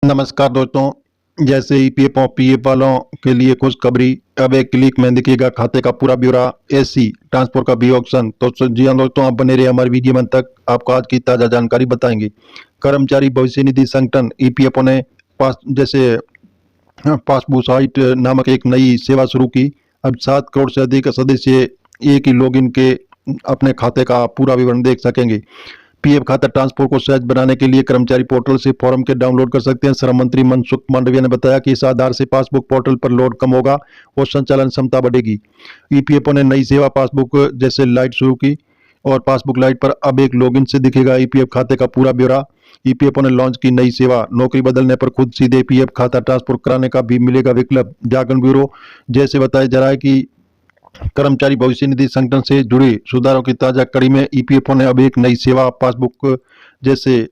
नमस्कार दोस्तों। जैसे ईपीएफ और पीएफ वालों के लिए खुशखबरी, अब एक क्लिक में दिखेगा खाते का पूरा ब्यौरा। एसी ट्रांसपोर्ट का भी ऑप्शन। तो जी हाँ दोस्तों, आप बने रहे हमारे वीडियो में तक, आपको आज की ताज़ा जानकारी बताएंगे। कर्मचारी भविष्य निधि संगठन ईपीएफओ ने पासबुक साइट नामक एक नई सेवा शुरू की। अब 7 करोड़ से अधिक सदस्य एक ही लॉगिन के अपने खाते का पूरा विवरण देख सकेंगे। पीएफ खाता ट्रांसफर को सहज बनाने के लिए कर्मचारी पोर्टल से फॉर्म के डाउनलोड कर सकते हैं। श्रम मंत्री मनसुख मांडविया ने बताया कि इस आधार से पासबुक पोर्टल पर लोड कम होगा और संचालन क्षमता बढ़ेगी। ईपीएफओ ने नई सेवा पासबुक जैसे लाइट शुरू की और पासबुक लाइट पर अब एक लॉगिन से दिखेगा ईपीएफ खाते का पूरा ब्यौरा। ईपीएफओ ने लॉन्च की नई सेवा, नौकरी बदलने पर खुद सीधे पीएफ खाता ट्रांसफर कराने का भी मिलेगा विकल्प। जागरण ब्यूरो जैसे बताया जा रहा है कि कर्मचारी भविष्य निधि संगठन से जुड़े सुधारों की ताजा कड़ी में ईपीएफओ ने अब एक नई सेवा पासबुक जैसे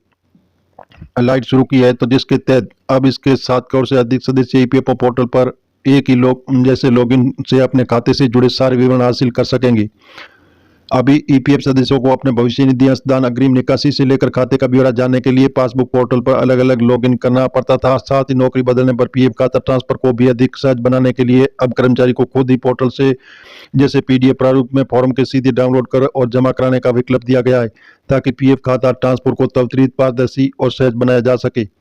लाइट शुरू की है, तो जिसके तहत अब इसके 7 करोड़ से अधिक सदस्य ईपीएफओ पोर्टल पर एक ही लॉगिन से अपने खाते से जुड़े सारे विवरण हासिल कर सकेंगे। अभी ईपीएफ सदस्यों को अपने भविष्य निधि अंशदान, अग्रिम निकासी से लेकर खाते का ब्यौरा जानने के लिए पासबुक पोर्टल पर अलग अलग लॉगिन करना पड़ता था। साथ ही नौकरी बदलने पर पीएफ खाता ट्रांसफर को भी अधिक सहज बनाने के लिए अब कर्मचारी को खुद ही पोर्टल से जैसे पीडीएफ प्रारूप में फॉर्म के सीधे डाउनलोड कर और जमा कराने का विकल्प दिया गया है, ताकि पीएफ खाता ट्रांसफर को त्वरित, पारदर्शी और सहज बनाया जा सके।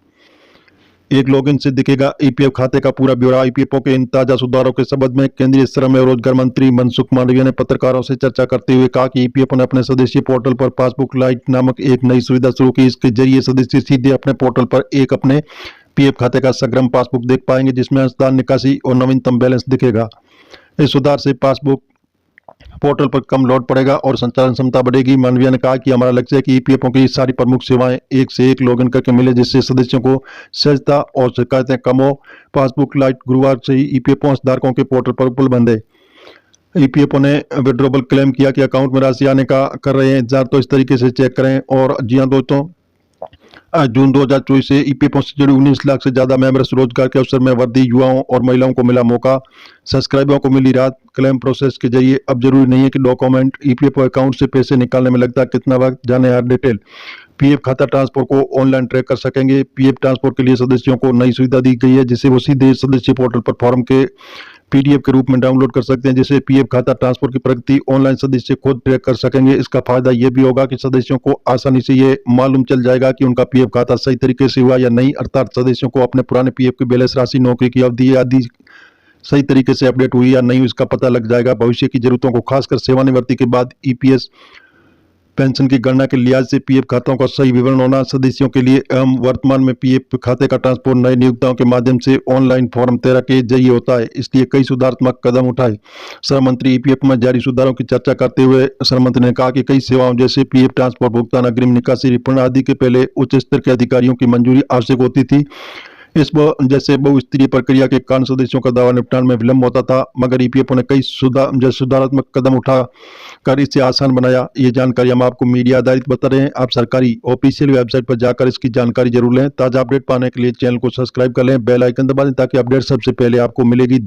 एक लॉगिन से दिखेगा ईपीएफ खाते का पूरा ब्यौरा। ईपीएफओ के इन ताजा सुधारों के संबंध में केंद्रीय श्रम एवं रोजगार मंत्री मनसुख मांडविया ने पत्रकारों से चर्चा करते हुए कहा कि ईपीएफओ ने अपने सदस्य पोर्टल पर पासबुक लाइट नामक एक नई सुविधा शुरू की। इसके जरिए सदस्य सीधे अपने पोर्टल पर एक अपने पीएफ खाते का समग्र पासबुक देख पाएंगे, जिसमें अंशदान, निकासी और नवीनतम बैलेंस दिखेगा। इस सुधार से पासबुक पोर्टल पर कम लोड पड़ेगा और संचालन क्षमता बढ़ेगी। मांडविया ने कहा कि हमारा लक्ष्य है कि ईपीएफओ की सारी प्रमुख सेवाएं एक से एक लॉगिन करके मिले, जिससे सदस्यों को सहजता और शिकायतें कम हो। पासबुक लाइट गुरुवार से ही ईपीएफओ अंशधारकों के पोर्टल पर उपलब्ध बंद है। ईपीएफओ ने विड्रॉबल क्लेम किया कि अकाउंट में राशि आने का कर रहे हैं इंतजार, तो इस तरीके से चेक करें। और जी हाँ दोस्तों, जून 2024 से ईपीएफओ से जुड़े 19 लाख से ज्यादा मेंबर्स रोजगार के अवसर में वर्दी, युवाओं और महिलाओं को मिला मौका, सब्सक्राइबरों को मिली राहत। क्लेम प्रोसेस के जरिए अब जरूरी नहीं है कि डॉक्यूमेंट, ईपीएफओ अकाउंट से पैसे निकालने में लगता है कितना वक्त, जाने हर डिटेल। पीएफ खाता ट्रांसफर को ऑनलाइन ट्रैक कर सकेंगे। पीएफ ट्रांसफर के लिए सदस्यों को नई सुविधा दी गई है, जिसे वो सीधे सदस्य पोर्टल पर फॉर्म के पीडीएफ के रूप में डाउनलोड कर सकते हैं, जिससे पीएफ खाता ट्रांसफर की प्रगति ऑनलाइन सदस्य खुद ट्रैक कर सकेंगे। इसका फायदा यह भी होगा कि सदस्यों को आसानी से ये मालूम चल जाएगा कि उनका पीएफ खाता सही तरीके से हुआ या नहीं, अर्थात सदस्यों को अपने पुराने पीएफ की बैलेंस राशि, नौकरी की अवधि आदि सही तरीके से अपडेट हुई या नहीं, इसका पता लग जाएगा। भविष्य की जरूरतों को, खासकर सेवानिवृत्ति के बाद ईपीएस पेंशन की गणना के लिहाज से पीएफ खातों का सही विवरण होना सदस्यों के लिए अहम। वर्तमान में पीएफ खाते का ट्रांसफर नए नियोक्ताओं के माध्यम से ऑनलाइन फॉर्म 13 के जरिए होता है, इसलिए कई सुधारात्मक कदम उठाए। श्रम मंत्री ईपीएफ में जारी सुधारों की चर्चा करते हुए श्रम मंत्री ने कहा कि कई सेवाओं जैसे पीएफ ट्रांसफर, भुगतान, अग्रिम निकासी, रिफंड आदि के पहले उच्च स्तर के अधिकारियों की मंजूरी आवश्यक होती थी। इस जैसे बहुस्तरीय प्रक्रिया के कारण सदस्यों का दावा निपटान में विलंब होता था, मगर ईपीएफओ ने कई सुधारात्मक कदम उठा कर इसे आसान बनाया। ये जानकारी हम आपको मीडिया आधारित बता रहे हैं। आप सरकारी ऑफिशियल वेबसाइट पर जाकर इसकी जानकारी जरूर लें। ताजा अपडेट पाने के लिए चैनल को सब्सक्राइब कर लें, बेल आइकन दबा दें ताकि अपडेट सबसे पहले आपको मिलेगी।